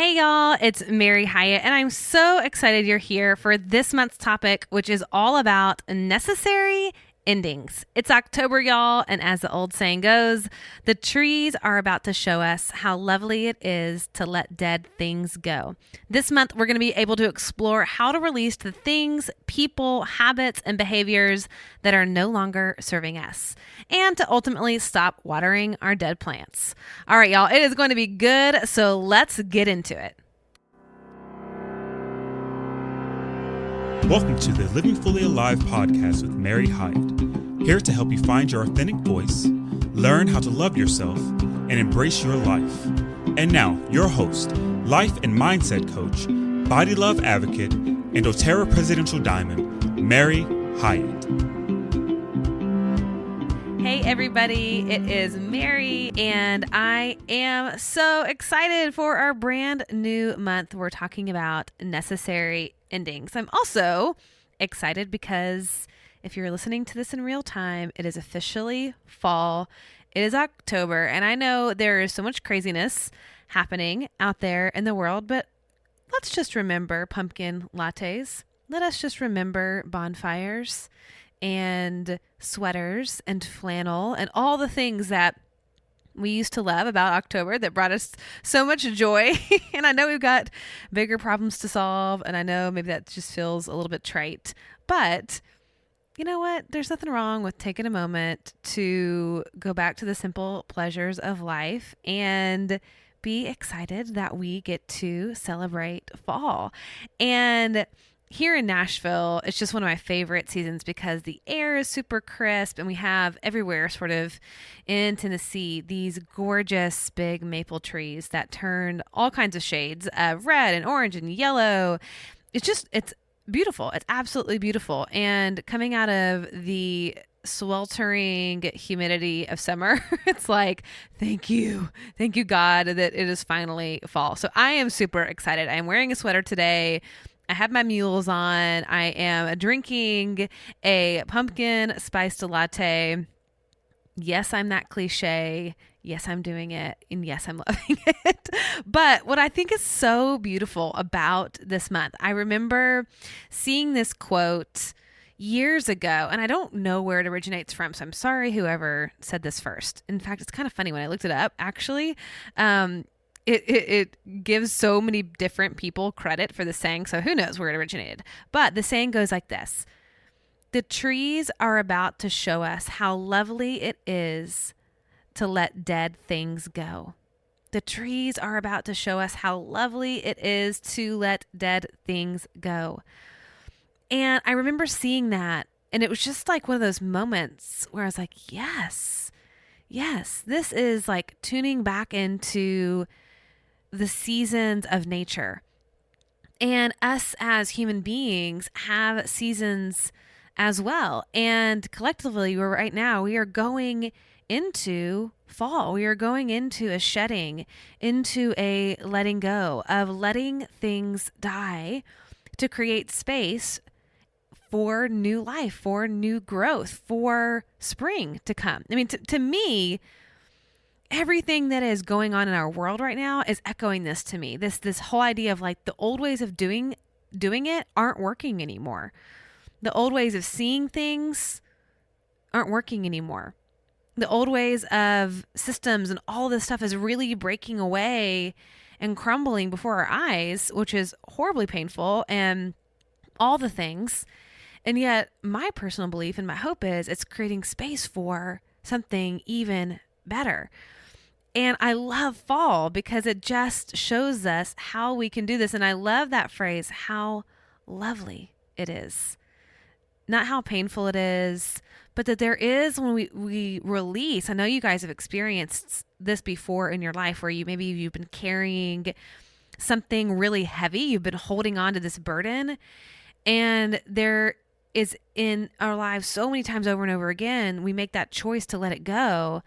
Hey y'all, it's Mary Hyatt, and I'm so excited you're here for this month's topic, which is all about necessary endings. It's October, y'all, and as the old saying goes, the trees are about to show us how lovely it is to let dead things go. This month, we're going to be able to explore how to release the things, people, habits, and behaviors that are no longer serving us, and to ultimately stop watering our dead plants. All right, y'all, it is going to be good, so let's get into it. Welcome to the Living Fully Alive podcast with Mary Hyatt, here to help you find your authentic voice, learn how to love yourself, and embrace your life. And now, your host, life and mindset coach, body love advocate, and doTERRA presidential diamond, Mary Hyatt. Hey everybody, it is Mary, and I am so excited for our brand new month. We're talking about necessary endings. I'm also excited because if you're listening to this in real time, it is officially fall. It is October, and I know there is so much craziness happening out there in the world, but let's just remember pumpkin lattes. Let us just remember bonfires and sweaters and flannel and all the things that we used to love about October that brought us so much joy. And I know we've got bigger problems to solve, and I know maybe that just feels a little bit trite, but you know what? There's nothing wrong with taking a moment to go back to the simple pleasures of life and be excited that we get to celebrate fall. And here in Nashville, it's just one of my favorite seasons because the air is super crisp, and we have everywhere sort of in Tennessee these gorgeous big maple trees that turn all kinds of shades of red and orange and yellow. It's beautiful. It's absolutely beautiful. And coming out of the sweltering humidity of summer, it's like, thank you God that it is finally fall. So I am super excited. I am wearing a sweater today. I have my mules on. I am drinking a pumpkin spiced latte. Yes, I'm that cliche. Yes, I'm doing it. And yes, I'm loving it. But what I think is so beautiful about this month, I remember seeing this quote years ago, and I don't know where it originates from, so I'm sorry whoever said this first. In fact, it's kind of funny when I looked it up, actually. It gives so many different people credit for the saying, so who knows where it originated. But the saying goes like this: the trees are about to show us how lovely it is to let dead things go. The trees are about to show us how lovely it is to let dead things go. And I remember seeing that, and it was just like one of those moments where I was like, yes, this is like tuning back into the seasons of nature. And us as human beings have seasons as well. And collectively, right now, we are going into fall. We are going into a shedding, into a letting go of letting things die to create space for new life, for new growth, for spring to come. I mean, to me, everything that is going on in our world right now is echoing this to me. This whole idea of like the old ways of doing it aren't working anymore. The old ways of seeing things aren't working anymore. The old ways of systems and all this stuff is really breaking away and crumbling before our eyes, which is horribly painful and all the things. And yet my personal belief and my hope is it's creating space for something even better. And I love fall because it just shows us how we can do this. And I love that phrase, how lovely it is. Not how painful it is, but that there is when we release. I know you guys have experienced this before in your life where you've been carrying something really heavy. You've been holding on to this burden. And there is in our lives so many times over and over again, we make that choice to let it go.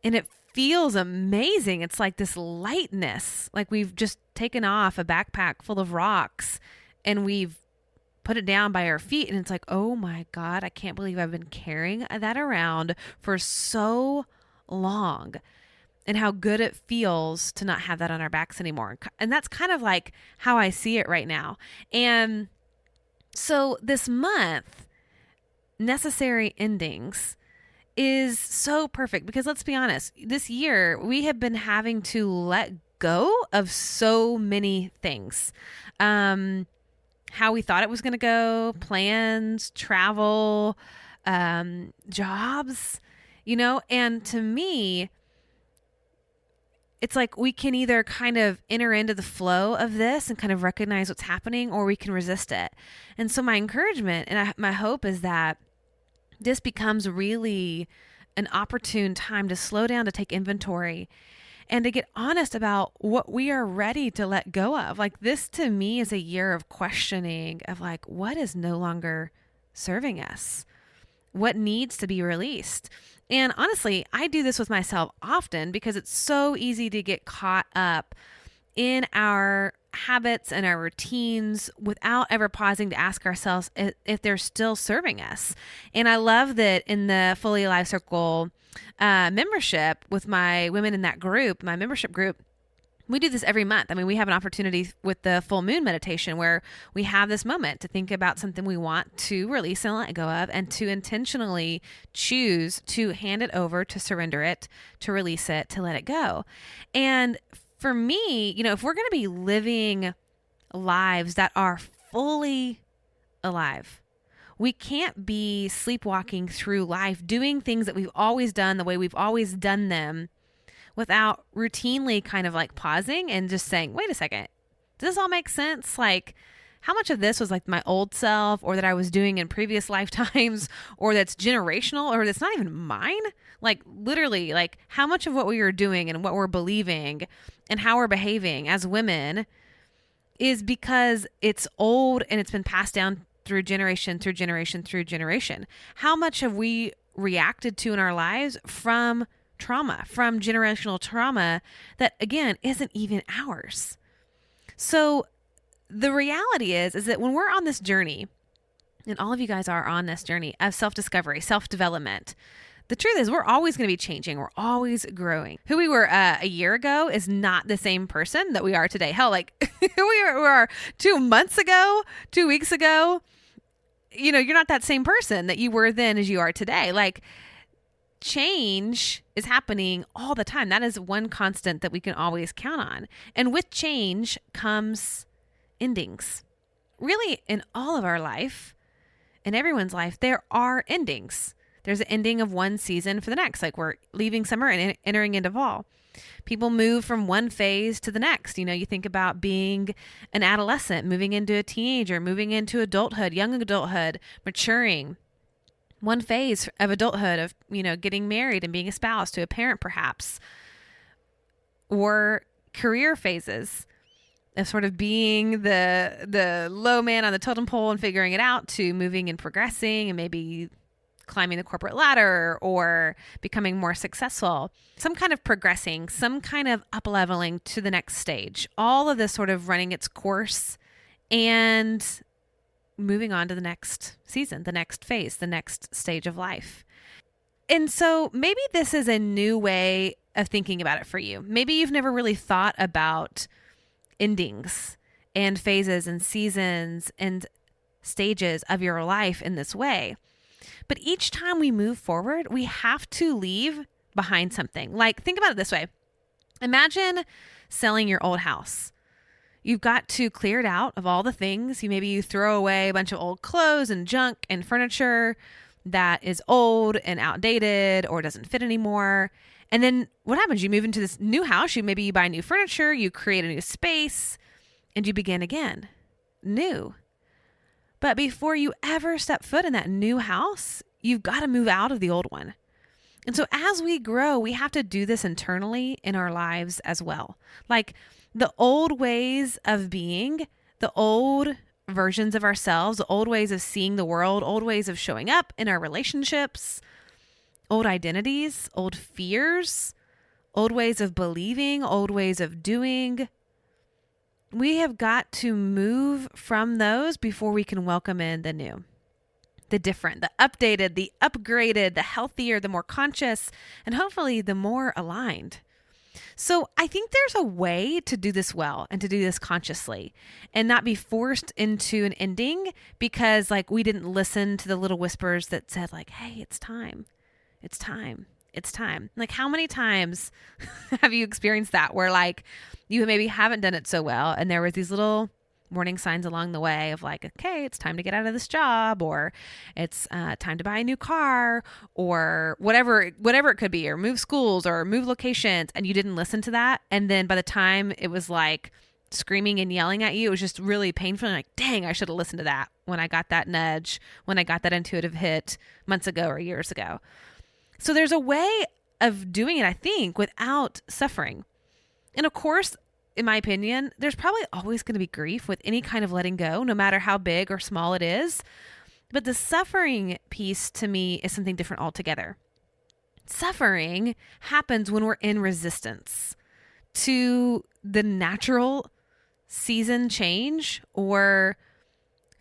And it feels amazing. It's like this lightness, like we've just taken off a backpack full of rocks and we've put it down by our feet. And it's like, oh my God, I can't believe I've been carrying that around for so long. and how good it feels to not have that on our backs anymore. And that's kind of like how I see it right now. And so this month, necessary endings is so perfect because let's be honest, this year we have been having to let go of so many things. How we thought it was going to go, plans, travel, jobs, and to me, it's like we can either kind of enter into the flow of this and kind of recognize what's happening, or we can resist it. And so my encouragement and my hope is that this becomes really an opportune time to slow down, to take inventory, and to get honest about what we are ready to let go of. Like this to me is a year of questioning of like, what is no longer serving us? What needs to be released? And honestly, I do this with myself often because it's so easy to get caught up in our habits and our routines without ever pausing to ask ourselves if they're still serving us. And I love that in the Fully Alive Circle membership with my women in that group, my membership group, we do this every month. I mean, we have an opportunity with the full moon meditation where we have this moment to think about something we want to release and let go of, and to intentionally choose to hand it over, to surrender it, to release it, to let it go. And for me, if we're going to be living lives that are fully alive, we can't be sleepwalking through life, doing things that we've always done the way we've always done them, without routinely kind of like pausing and just saying, wait a second, does this all make sense? Like, how much of this was like my old self, or that I was doing in previous lifetimes, or that's generational, or that's not even mine? Like literally, like how much of what we are doing and what we're believing and how we're behaving as women is because it's old and it's been passed down through generation, through generation, through generation. How much have we reacted to in our lives from trauma, from generational trauma that again isn't even ours? So the reality is that when we're on this journey, and all of you guys are on this journey of self-discovery, self-development, the truth is we're always going to be changing. We're always growing. Who we were a year ago is not the same person that we are today. Hell, like who we are 2 months ago, 2 weeks ago, you're not that same person that you were then as you are today. Like change is happening all the time. That is one constant that we can always count on. And with change comes endings. Really, in all of our life, in everyone's life, there are endings. There's an ending of one season for the next. Like we're leaving summer and entering into fall. People move from one phase to the next. You think about being an adolescent, moving into a teenager, moving into adulthood, young adulthood, maturing. One phase of adulthood of, getting married and being a spouse, to a parent perhaps. Or career phases of sort of being the low man on the totem pole and figuring it out, to moving and progressing and maybe climbing the corporate ladder or becoming more successful. Some kind of progressing, some kind of up-leveling to the next stage. All of this sort of running its course and moving on to the next season, the next phase, the next stage of life. And so maybe this is a new way of thinking about it for you. Maybe you've never really thought about endings and phases and seasons and stages of your life in this way. But each time we move forward, we have to leave behind something. Like, think about it this way. Imagine selling your old house. You've got to clear it out of all the things. Maybe you throw away a bunch of old clothes and junk and furniture that is old and outdated or doesn't fit anymore. And then what happens? You move into this new house. Maybe you buy new furniture, you create a new space, and you begin again, new. But before you ever step foot in that new house, you've got to move out of the old one. And so as we grow, we have to do this internally in our lives as well. Like the old ways of being, the old versions of ourselves, the old ways of seeing the world, old ways of showing up in our relationships, old identities, old fears, old ways of believing, old ways of doing. We have got to move from those before we can welcome in the new, the different, the updated, the upgraded, the healthier, the more conscious, and hopefully the more aligned. So I think there's a way to do this well and to do this consciously and not be forced into an ending because like we didn't listen to the little whispers that said like, hey, it's time. It's time. It's time. Like how many times have you experienced that where like you maybe haven't done it so well and there was these little warning signs along the way of like, okay, it's time to get out of this job, or it's time to buy a new car, or whatever it could be, or move schools or move locations, and you didn't listen to that. And then by the time it was like screaming and yelling at you, it was just really painful. And like, dang, I should have listened to that when I got that nudge, when I got that intuitive hit months ago or years ago. So there's a way of doing it, I think, without suffering. And of course, in my opinion, there's probably always going to be grief with any kind of letting go, no matter how big or small it is. But the suffering piece to me is something different altogether. Suffering happens when we're in resistance to the natural season change or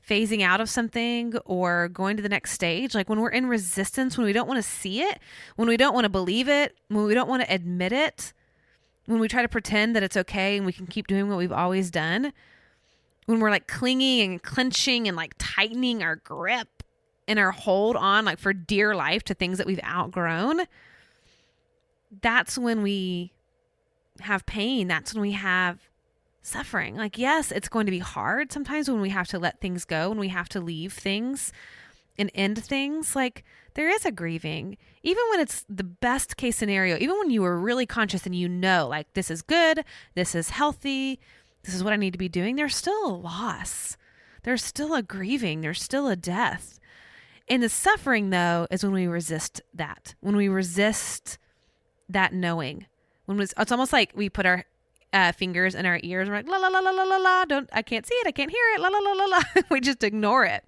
phasing out of something or going to the next stage. Like when we're in resistance, when we don't want to see it, when we don't want to believe it, when we don't want to admit it, when we try to pretend that it's okay and we can keep doing what we've always done, when we're like clinging and clenching and like tightening our grip and our hold on like for dear life to things that we've outgrown, that's when we have pain. That's when we have suffering. Like, yes, it's going to be hard sometimes when we have to let things go, when we have to leave things and end things. Like there is a grieving, even when it's the best case scenario, even when you were really conscious and you know, like this is good, this is healthy, this is what I need to be doing. There's still a loss. There's still a grieving. There's still a death. And the suffering though, is when we resist that, when we resist that knowing, it's almost like we put our fingers in our ears and we're like, la, la, la, la, la, la, la, I can't see it. I can't hear it. La, la, la, la, la. We just ignore it.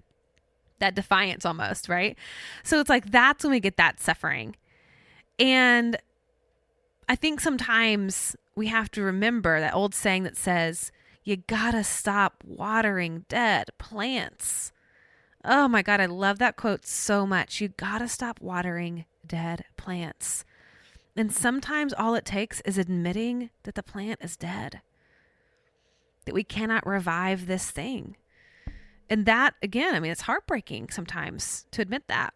That defiance almost, right? So it's like, that's when we get that suffering. And I think sometimes we have to remember that old saying that says, you gotta stop watering dead plants. Oh my God, I love that quote so much. You gotta stop watering dead plants. And sometimes all it takes is admitting that the plant is dead, that we cannot revive this thing. And that, again, I mean, it's heartbreaking sometimes to admit that.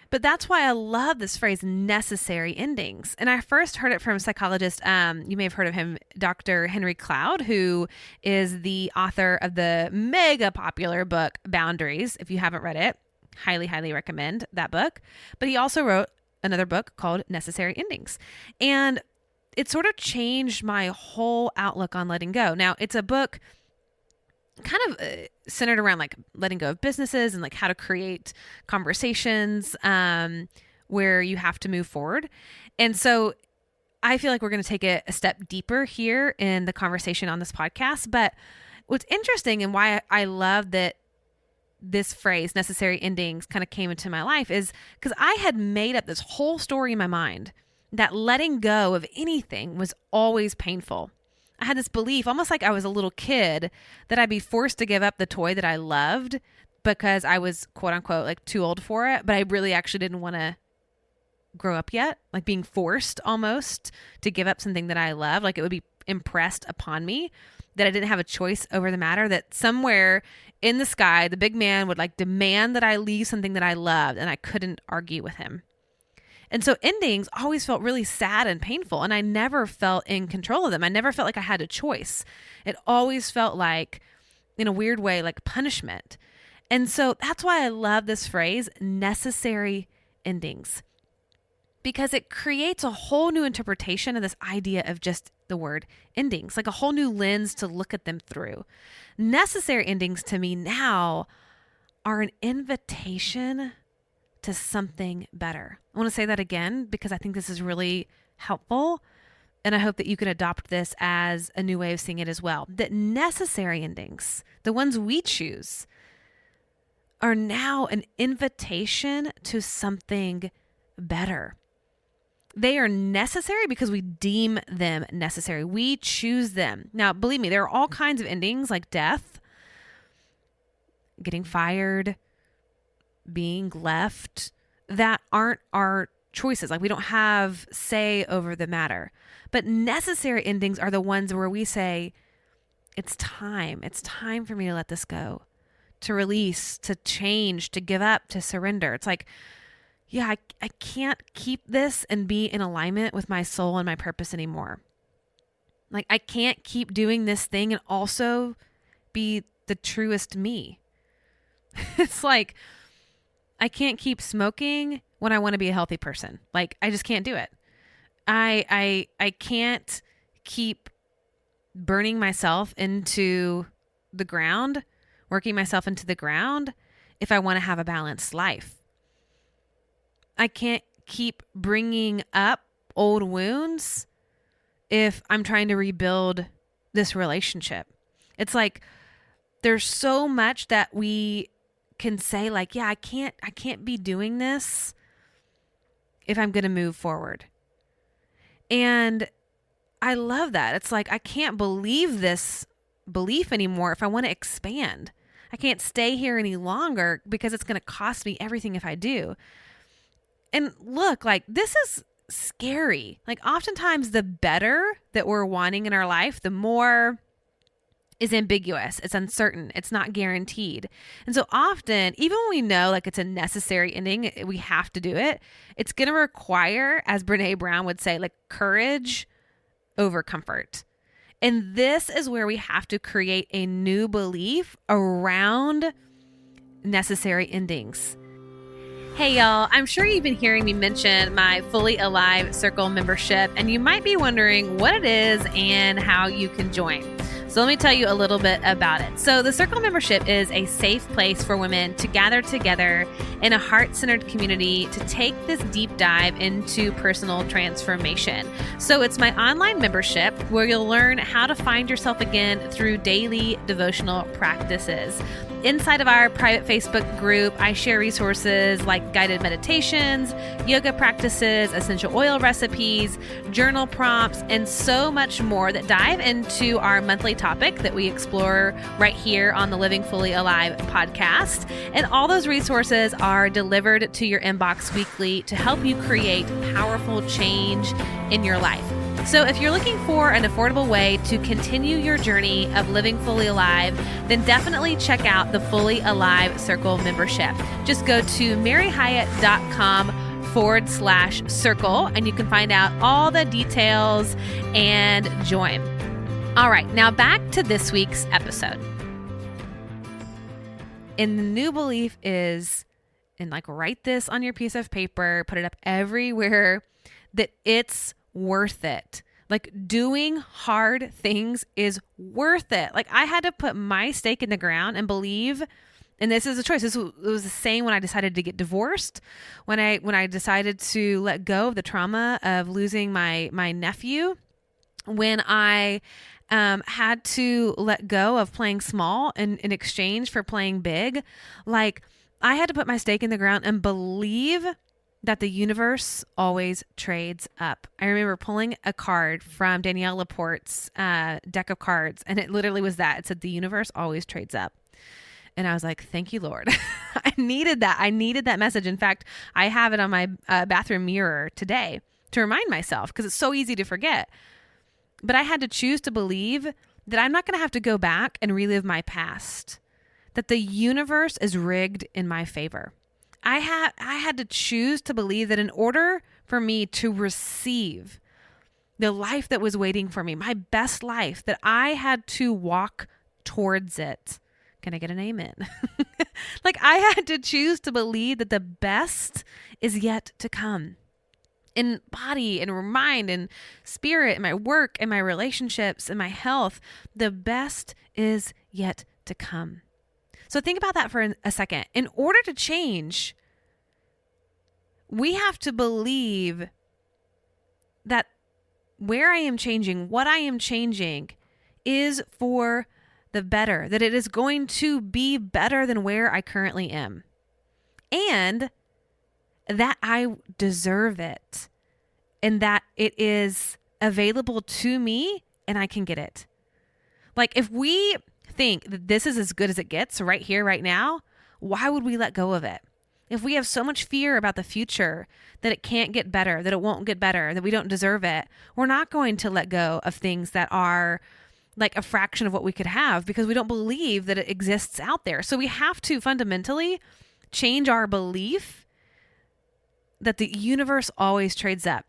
But that's why I love this phrase, necessary endings. And I first heard it from a psychologist, you may have heard of him, Dr. Henry Cloud, who is the author of the mega popular book, Boundaries. If you haven't read it, highly, highly recommend that book. But he also wrote another book called Necessary Endings. And it sort of changed my whole outlook on letting go. Now, it's a book kind of centered around like letting go of businesses and like how to create conversations where you have to move forward. And so I feel like we're going to take it a step deeper here in the conversation on this podcast. But what's interesting and why I love that this phrase, necessary endings, kind of came into my life is because I had made up this whole story in my mind that letting go of anything was always painful. I had this belief, almost like I was a little kid, that I'd be forced to give up the toy that I loved because I was, quote unquote, like too old for it. But I really actually didn't want to grow up yet, like being forced almost to give up something that I love. Like it would be impressed upon me that I didn't have a choice over the matter, that somewhere in the sky, the big man would like demand that I leave something that I loved, and I couldn't argue with him. And so endings always felt really sad and painful, and I never felt in control of them. I never felt like I had a choice. It always felt like, in a weird way, like punishment. And so that's why I love this phrase, necessary endings, because it creates a whole new interpretation of this idea of just the word endings, like a whole new lens to look at them through. Necessary endings to me now are an invitation to something better. I want to say that again because I think this is really helpful, and I hope that you can adopt this as a new way of seeing it as well. That necessary endings, the ones we choose, are now an invitation to something better. They are necessary because we deem them necessary. We choose them. Now, believe me, there are all kinds of endings like death, getting fired, being left, that aren't our choices. Like we don't have say over the matter. But necessary endings are the ones where we say, it's time. It's time for me to let this go, to release, to change, to give up, to surrender. It's like, yeah, I can't keep this and be in alignment with my soul and my purpose anymore. Like I can't keep doing this thing and also be the truest me. It's like, I can't keep smoking when I want to be a healthy person. Like I just can't do it. I can't keep burning myself into the ground, working myself into the ground if I want to have a balanced life. I can't keep bringing up old wounds if I'm trying to rebuild this relationship. It's like there's so much that we can say like, yeah, I can't be doing this if I'm going to move forward. And I love that. It's like, I can't believe this belief anymore if I want to expand. I can't stay here any longer because it's going to cost me everything if I do. And look, like this is scary. Like oftentimes the better that we're wanting in our life, the more is ambiguous. It's uncertain. It's not guaranteed. And so often, even when we know like it's a necessary ending, we have to do it. It's going to require, as Brene Brown would say, like courage over comfort. And this is where we have to create a new belief around necessary endings. Hey y'all, I'm sure you've been hearing me mention my Fully Alive Circle membership, and you might be wondering what it is and how you can join. So let me tell you a little bit about it. So the Circle membership is a safe place for women to gather together in a heart-centered community to take this deep dive into personal transformation. So it's my online membership where you'll learn how to find yourself again through daily devotional practices. Inside of our private Facebook group, I share resources like guided meditations, yoga practices, essential oil recipes, journal prompts, and so much more that dive into our monthly topic that we explore right here on the Living Fully Alive podcast. And all those resources are delivered to your inbox weekly to help you create powerful change in your life. So if you're looking for an affordable way to continue your journey of living fully alive, then definitely check out the Fully Alive Circle membership. Just go to maryhyatt.com/circle and you can find out all the details and join. All right, now back to this week's episode. And the new belief is, and like write this on your piece of paper, put it up everywhere, that it's worth it. Like doing hard things is worth it. Like I had to put my stake in the ground and believe, and this is a choice. It was the same when I decided to get divorced, when I decided to let go of the trauma of losing my nephew, when I had to let go of playing small in exchange for playing big. Like I had to put my stake in the ground and believe that the universe always trades up. I remember pulling a card from Danielle Laporte's deck of cards, and it literally was that. It said, the universe always trades up. And I was like, thank you, Lord. I needed that. I needed that message. In fact, I have it on my bathroom mirror today to remind myself because it's so easy to forget. But I had to choose to believe that I'm not going to have to go back and relive my past, that the universe is rigged in my favor. I had to choose to believe that in order for me to receive the life that was waiting for me, my best life, that I had to walk towards it. Can I get an amen? Like I had to choose to believe that the best is yet to come. In body and mind and spirit, in my work and my relationships and my health, the best is yet to come. So think about that for a second. In order to change, we have to believe that where I am changing, what I am changing is for the better, that it is going to be better than where I currently am, and that I deserve it, and that it is available to me and I can get it. Like if we think that this is as good as it gets right here, right now, why would we let go of it? if we have so much fear about the future that it can't get better, that it won't get better, that we don't deserve it, we're not going to let go of things that are like a fraction of what we could have because we don't believe that it exists out there. So we have to fundamentally change our belief that the universe always trades up.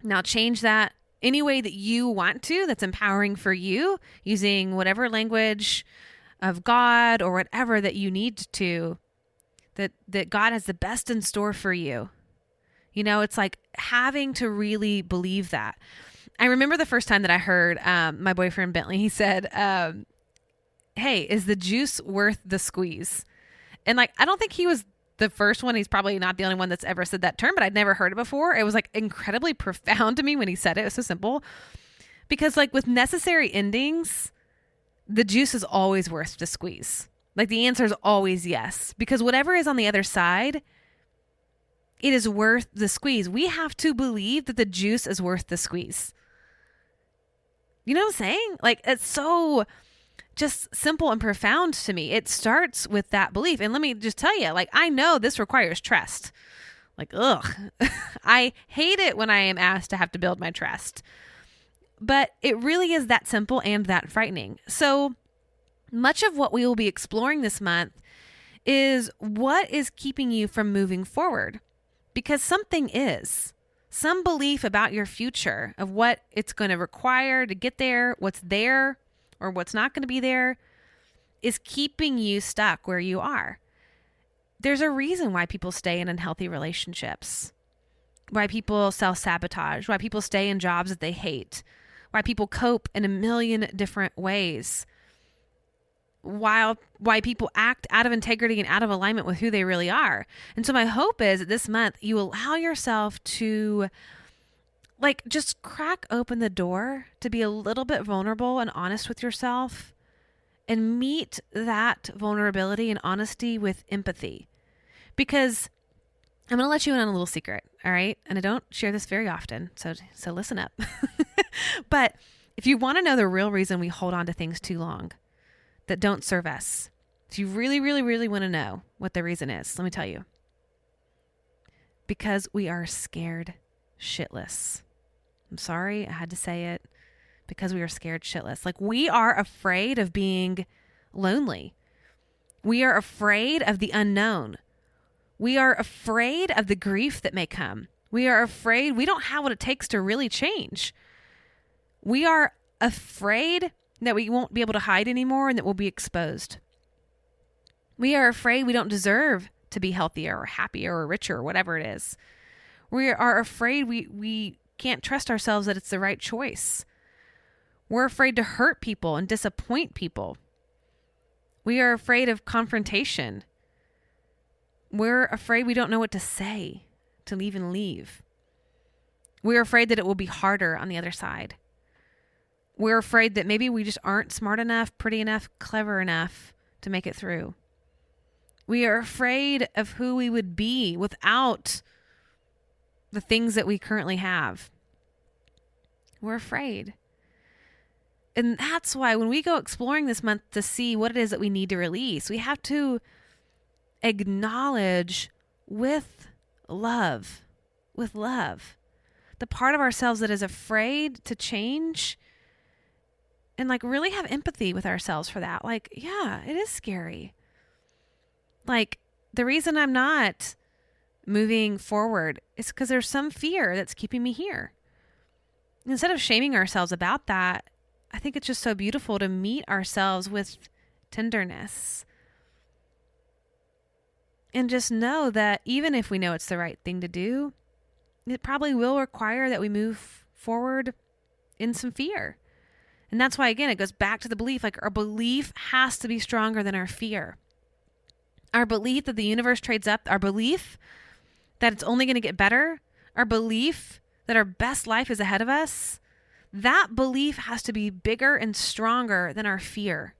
Now change that any way that you want to, that's empowering for you, using whatever language of God or whatever that you need to, that God has the best in store for you. You know, it's like having to really believe that. I remember the first time that I heard my boyfriend Bentley, he said, hey, is the juice worth the squeeze? And like, I don't think he was the first one. He's probably not the only one that's ever said that term, but I'd never heard it before. It was like incredibly profound to me when he said it. It was so simple. Because like with necessary endings, the juice is always worth the squeeze. Like the answer is always yes. Because whatever is on the other side, it is worth the squeeze. We have to believe that the juice is worth the squeeze. You know what I'm saying? Like it's so just simple and profound to me. It starts with that belief. And let me just tell you, like, I know this requires trust. Like, ugh, I hate it when I am asked to have to build my trust. But it really is that simple and that frightening. So much of what we will be exploring this month is what is keeping you from moving forward. Because something is. Some belief about your future, of what it's going to require to get there, what's there, or what's not going to be there, is keeping you stuck where you are. There's a reason why people stay in unhealthy relationships, why people self-sabotage, why people stay in jobs that they hate, why people cope in a million different ways, why people act out of integrity and out of alignment with who they really are. And so my hope is that this month you allow yourself to like just crack open the door to be a little bit vulnerable and honest with yourself and meet that vulnerability and honesty with empathy. Because I'm going to let you in on a little secret, all right? And I don't share this very often, so listen up. But if you want to know the real reason we hold on to things too long that don't serve us, if you really, really, really want to know what the reason is, let me tell you. Because we are scared shitless. I'm sorry, I had to say it. Because we are scared shitless. Like we are afraid of being lonely. We are afraid of the unknown. We are afraid of the grief that may come. We are afraid we don't have what it takes to really change. We are afraid that we won't be able to hide anymore and that we'll be exposed. We are afraid we don't deserve to be healthier or happier or richer or whatever it is. We are afraid we can't trust ourselves that it's the right choice. We're afraid to hurt people and disappoint people. We are afraid of confrontation. We're afraid we don't know what to say to even leave. We're afraid that it will be harder on the other side. We're afraid that maybe we just aren't smart enough, pretty enough, clever enough to make it through. We are afraid of who we would be without the things that we currently have. We're afraid. And that's why when we go exploring this month to see what it is that we need to release, we have to acknowledge with love, the part of ourselves that is afraid to change. And like really have empathy with ourselves for that. Like, yeah, it is scary. Like the reason I'm not moving forward is because there's some fear that's keeping me here. Instead of shaming ourselves about that, I think it's just so beautiful to meet ourselves with tenderness. And just know that even if we know it's the right thing to do, it probably will require that we move forward in some fear. And that's why, again, it goes back to the belief, like our belief has to be stronger than our fear. Our belief that the universe trades up, our belief that it's only going to get better, our belief that our best life is ahead of us, that belief has to be bigger and stronger than our fear.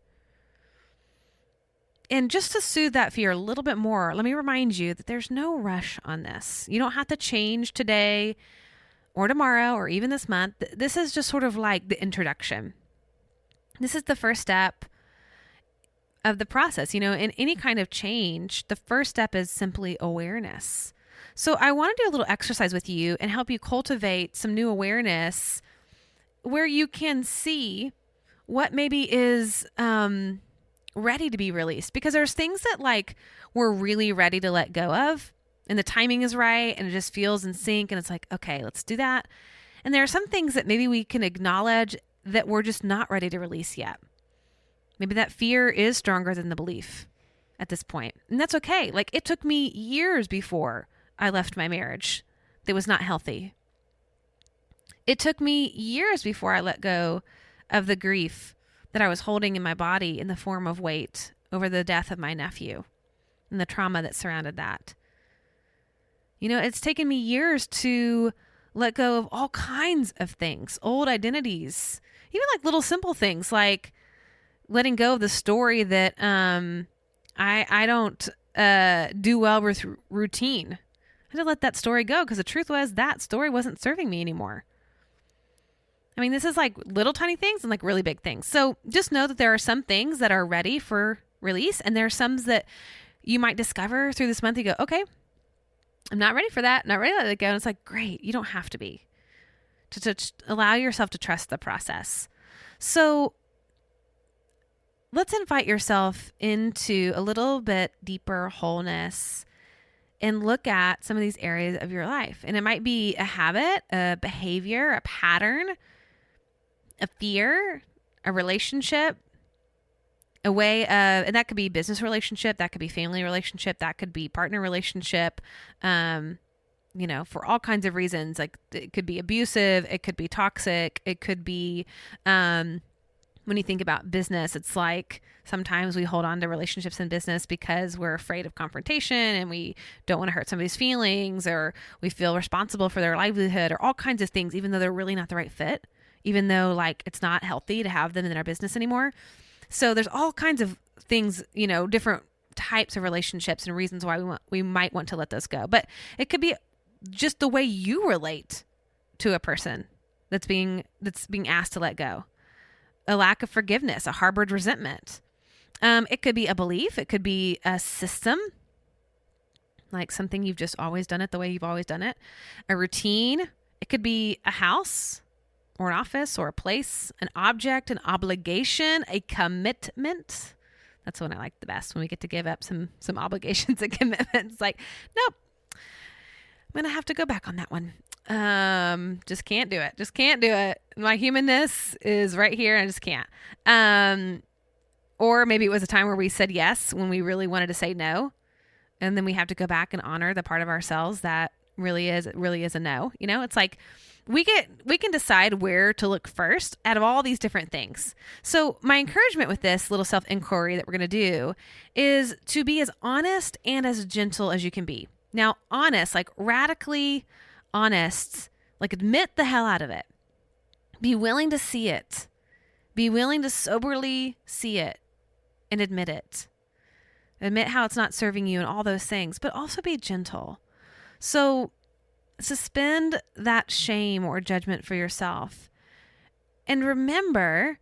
And just to soothe that fear a little bit more, let me remind you that there's no rush on this. You don't have to change today or tomorrow or even this month. This is just sort of like the introduction. This is the first step of the process. In any kind of change, the first step is simply awareness. So I want to do a little exercise with you and help you cultivate some new awareness where you can see what maybe is ready to be released. Because there's things that like we're really ready to let go of and the timing is right and it just feels in sync and it's like, okay, let's do that. And there are some things that maybe we can acknowledge that we're just not ready to release yet. Maybe that fear is stronger than the belief at this point. And that's okay. Like it took me years before I left my marriage that was not healthy. It took me years before I let go of the grief that I was holding in my body in the form of weight over the death of my nephew and the trauma that surrounded that. It's taken me years to let go of all kinds of things, old identities, even like little simple things like letting go of the story that I don't do well with routine. I had to let that story go because the truth was that story wasn't serving me anymore. I mean, this is like little tiny things and like really big things. So just know that there are some things that are ready for release and there are some that you might discover through this month. You go, okay, I'm not ready for that. Not ready to let it go. And it's like, great. You don't have to be. To allow yourself to trust the process. So let's invite yourself into a little bit deeper wholeness and look at some of these areas of your life. And it might be a habit, a behavior, a pattern, a fear, a relationship, a way of, and that could be business relationship, that could be family relationship, that could be partner relationship, for all kinds of reasons. Like it could be abusive, it could be toxic, it could be, when you think about business, it's like sometimes we hold on to relationships in business because we're afraid of confrontation and we don't want to hurt somebody's feelings, or we feel responsible for their livelihood, or all kinds of things, even though they're really not the right fit, even though like it's not healthy to have them in our business anymore. So there's all kinds of things, different types of relationships and reasons why we might want to let those go. But it could be just the way you relate to a person that's being asked to let go. A lack of forgiveness, a harbored resentment. It could be a belief. It could be a system, like something you've just always done it the way you've always done it. A routine. It could be a house or an office or a place, an object, an obligation, a commitment. That's the one I like the best, when we get to give up some obligations and commitments. Like, nope, I'm going to have to go back on that one. Just can't do it. Just can't do it. My humanness is right here and I just can't. Or maybe it was a time where we said yes when we really wanted to say no. And then we have to go back and honor the part of ourselves that really is a no. It's like we can decide where to look first out of all these different things. So my encouragement with this little self-inquiry that we're going to do is to be as honest and as gentle as you can be. Now, honest, like radically honest, like admit the hell out of it. Be willing to see it. Be willing to soberly see it and admit it. Admit how it's not serving you and all those things, but also be gentle. So suspend that shame or judgment for yourself. And remember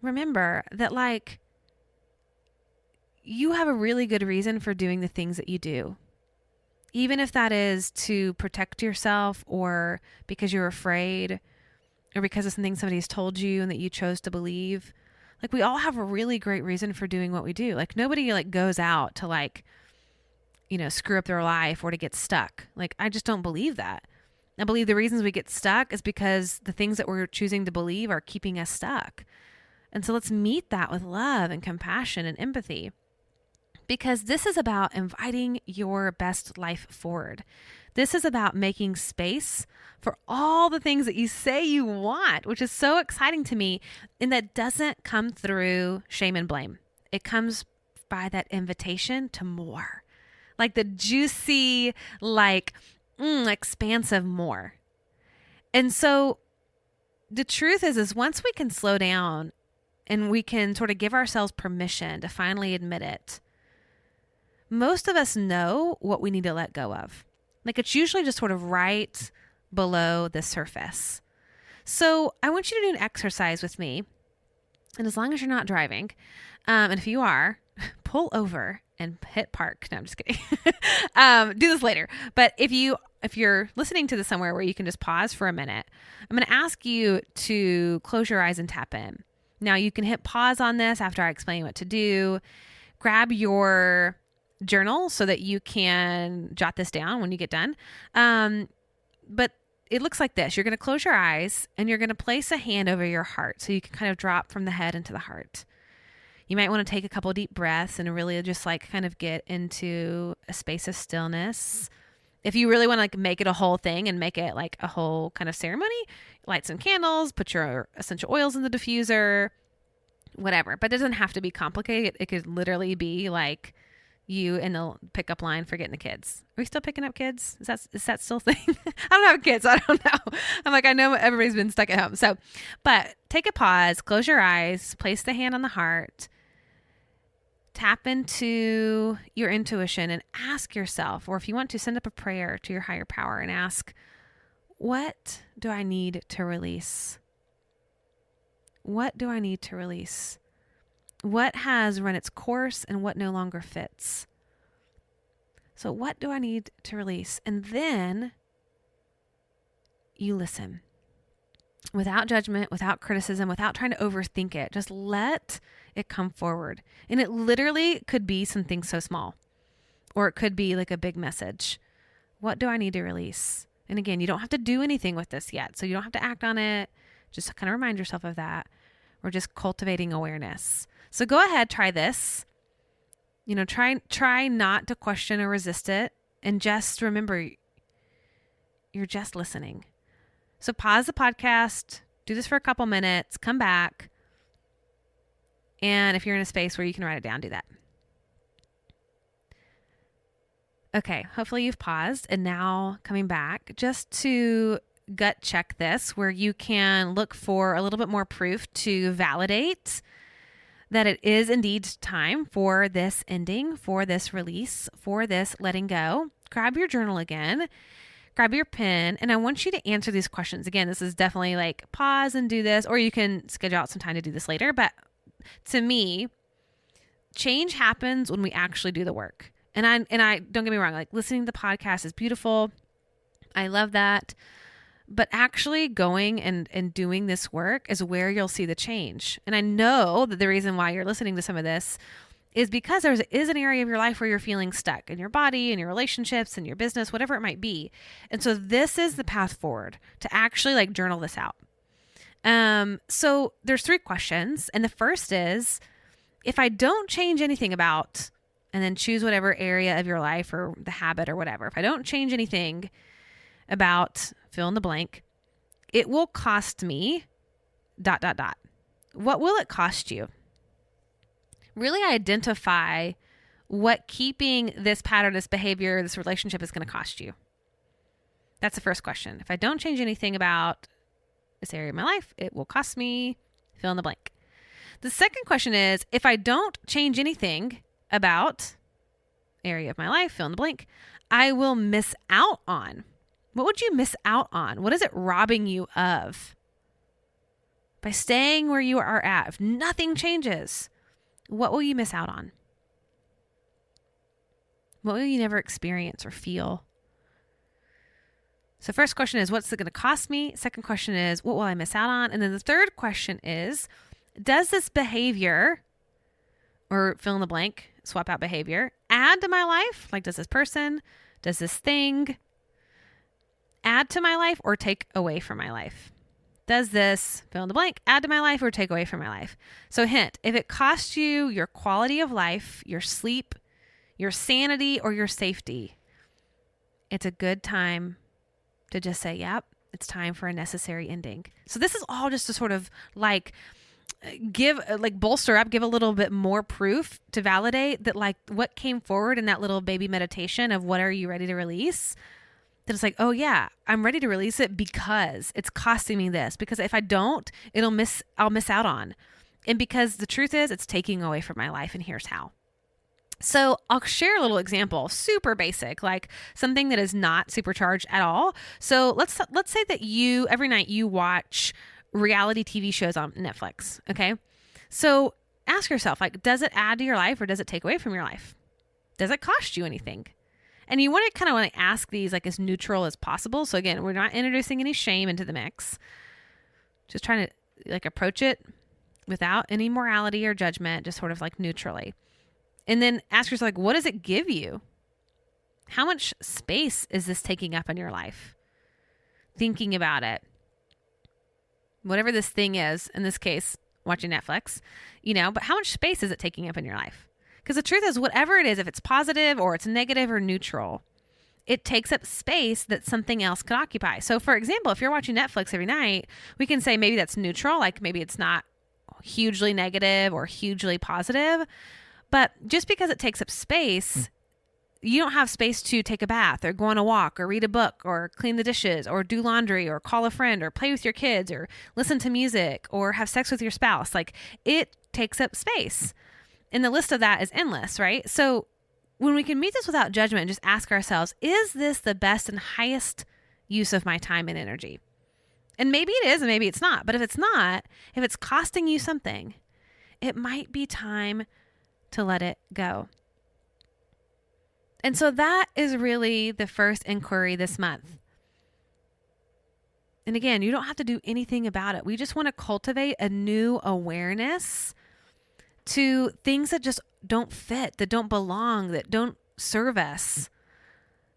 that like you have a really good reason for doing the things that you do. Even if that is to protect yourself, or because you're afraid, or because of something somebody's told you and that you chose to believe. Like we all have a really great reason for doing what we do. Like nobody like goes out to like, screw up their life or to get stuck. Like I just don't believe that. I believe the reasons we get stuck is because the things that we're choosing to believe are keeping us stuck. And so let's meet that with love and compassion and empathy. Because this is about inviting your best life forward. This is about making space for all the things that you say you want, which is so exciting to me. And that doesn't come through shame and blame. It comes by that invitation to more. Like the juicy, expansive more. And so the truth is once we can slow down and we can sort of give ourselves permission to finally admit it, most of us know what we need to let go of. Like it's usually just sort of right below the surface. So I want you to do an exercise with me And as long as you're not driving, and if you are, pull over and hit park. No, I'm just kidding. Do this later. But if you're listening to this somewhere where you can just pause for a minute, I'm going to ask you to close your eyes and tap in. Now you can hit pause on this after I explain what to do. Grab your journal so that you can jot this down when you get done. But it looks like this. You're going to close your eyes and you're going to place a hand over your heart so you can kind of drop from the head into the heart. You might want to take a couple deep breaths and really just like kind of get into a space of stillness. If you really want to like make it a whole thing and make it like a whole kind of ceremony, light some candles, put your essential oils in the diffuser, whatever. But it doesn't have to be complicated. It could literally be like you in the pickup line for getting the kids. Are we still picking up kids? Is that still a thing? I don't have kids, so I don't know. I'm like, I know everybody's been stuck at home. So, but take a pause, close your eyes, place the hand on the heart, tap into your intuition and ask yourself, or if you want to, send up a prayer to your higher power and ask, what do I need to release? What do I need to release? What has run its course and what no longer fits? So what do I need to release? And then you listen without judgment, without criticism, without trying to overthink it. Just let it come forward. And it literally could be something so small, or it could be like a big message. What do I need to release? And again, you don't have to do anything with this yet. So you don't have to act on it. Just kind of remind yourself of that. We're just cultivating awareness. So go ahead, try this. Try not to question or resist it. And just remember, you're just listening. So pause the podcast, do this for a couple minutes, come back. And if you're in a space where you can write it down, do that. Okay, hopefully you've paused. And now coming back, just to gut check this, where you can look for a little bit more proof to validate that it is indeed time for this ending, for this release, for this letting go. Grab your journal again, grab your pen, and I want you to answer these questions. Again, this is definitely like pause and do this, or you can schedule out some time to do this later. But to me, change happens when we actually do the work. And I don't get me wrong, like listening to the podcast is beautiful. I love that. But actually going and doing this work is where you'll see the change. And I know that the reason why you're listening to some of this is because there is an area of your life where you're feeling stuck in your body, in your relationships, in your business, whatever it might be. And so this is the path forward to actually like journal this out. So there's 3 questions. And the first is, if I don't change anything about, and then choose whatever area of your life or the habit or whatever, if I don't change anything about fill in the blank, it will cost me ... What will it cost you? Really identify what keeping this pattern, this behavior, this relationship is going to cost you. That's the first question. If I don't change anything about this area of my life, it will cost me fill in the blank. The second question is, if I don't change anything about area of my life, fill in the blank, I will miss out on. What would you miss out on? What is it robbing you of? By staying where you are at, if nothing changes, what will you miss out on? What will you never experience or feel? So first question is, what's it going to cost me? Second question is, what will I miss out on? And then the third question is, does this behavior, or fill in the blank, swap out behavior, add to my life? Like, does this person, does this thing add to my life or take away from my life? Does this, fill in the blank, add to my life or take away from my life? So hint, if it costs you your quality of life, your sleep, your sanity, or your safety, it's a good time to just say, yep, it's time for a necessary ending. So this is all just to sort of like bolster up, give a little bit more proof to validate that like what came forward in that little baby meditation of what are you ready to release? That it's like, oh yeah, I'm ready to release it because it's costing me this. Because if I don't, I'll miss out on. And because the truth is, it's taking away from my life, and here's how. So I'll share a little example, super basic, like something that is not supercharged at all. So let's say that every night you watch reality TV shows on Netflix. Okay. So ask yourself, like, does it add to your life or does it take away from your life? Does it cost you anything? And you want to ask these like as neutral as possible. So again, we're not introducing any shame into the mix. Just trying to like approach it without any morality or judgment, just sort of like neutrally. And then ask yourself, like, what does it give you? How much space is this taking up in your life? Thinking about it. Whatever this thing is, in this case, watching Netflix, but how much space is it taking up in your life? Because the truth is, whatever it is, if it's positive or it's negative or neutral, it takes up space that something else could occupy. So for example, if you're watching Netflix every night, we can say maybe that's neutral, like maybe it's not hugely negative or hugely positive. But just because it takes up space, you don't have space to take a bath or go on a walk or read a book or clean the dishes or do laundry or call a friend or play with your kids or listen to music or have sex with your spouse. Like, it takes up space. And the list of that is endless, right? So when we can meet this without judgment and just ask ourselves, is this the best and highest use of my time and energy? And maybe it is and maybe it's not. But if it's not, if it's costing you something, it might be time to let it go. And so that is really the first inquiry this month. And again, you don't have to do anything about it. We just want to cultivate a new awareness to things that just don't fit, that don't belong, that don't serve us,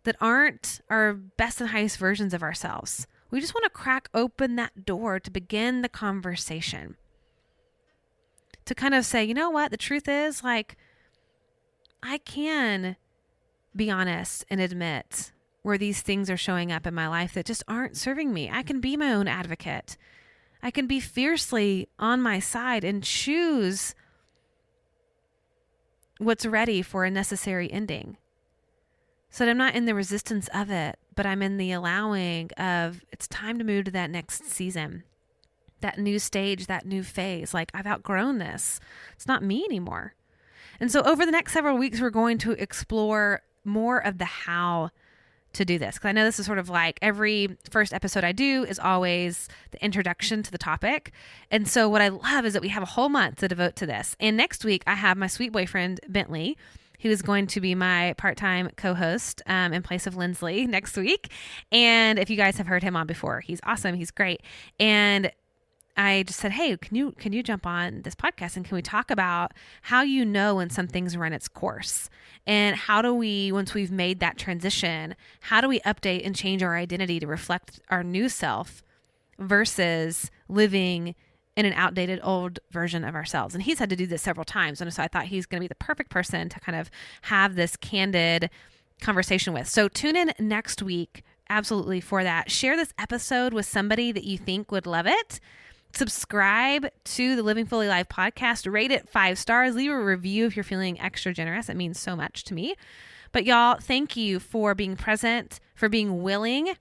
that aren't our best and highest versions of ourselves. We just want to crack open that door to begin the conversation. To kind of say, you know what? The truth is, like, I can be honest and admit where these things are showing up in my life that just aren't serving me. I can be my own advocate. I can be fiercely on my side and choose what's ready for a necessary ending. So that I'm not in the resistance of it, but I'm in the allowing of it's time to move to that next season, that new stage, that new phase. Like, I've outgrown this. It's not me anymore. And so over the next several weeks, we're going to explore more of the how to do this. Because I know this is sort of like every first episode I do is always the introduction to the topic. And so what I love is that we have a whole month to devote to this. And next week, I have my sweet boyfriend, Bentley, who is going to be my part-time co-host in place of Lindsley next week. And if you guys have heard him on before, he's awesome. He's great. And I just said, hey, can you jump on this podcast and can we talk about how you know when something's run its course? And how do we, once we've made that transition, how do we update and change our identity to reflect our new self versus living in an outdated old version of ourselves? And he's had to do this several times. And so I thought he's going to be the perfect person to kind of have this candid conversation with. So tune in next week, absolutely, for that. Share this episode with somebody that you think would love it. Subscribe to the Living Fully Live podcast, rate it 5 stars, leave a review if you're feeling extra generous. It means so much to me. But y'all, thank you for being present, for being willing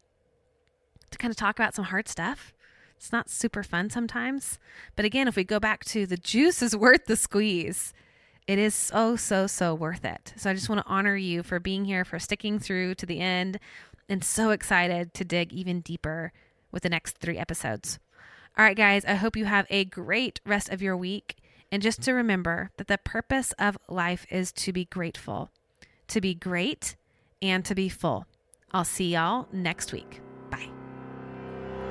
to kind of talk about some hard stuff. It's not super fun sometimes. But again, if we go back to the juice is worth the squeeze, it is so, so, so worth it. So I just want to honor you for being here, for sticking through to the end, and so excited to dig even deeper with the next 3 episodes. All right, guys, I hope you have a great rest of your week. And just to remember that the purpose of life is to be grateful, to be great, and to be full. I'll see y'all next week. Bye.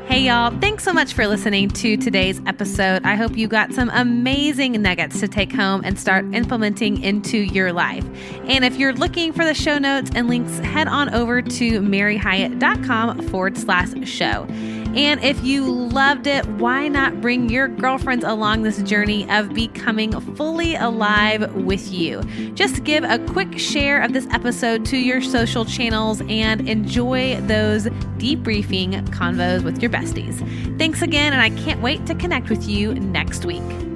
Hey, y'all. Thanks so much for listening to today's episode. I hope you got some amazing nuggets to take home and start implementing into your life. And if you're looking for the show notes and links, head on over to maryhyatt.com/show. And if you loved it, why not bring your girlfriends along this journey of becoming fully alive with you? Just give a quick share of this episode to your social channels and enjoy those debriefing convos with your besties. Thanks again, and I can't wait to connect with you next week.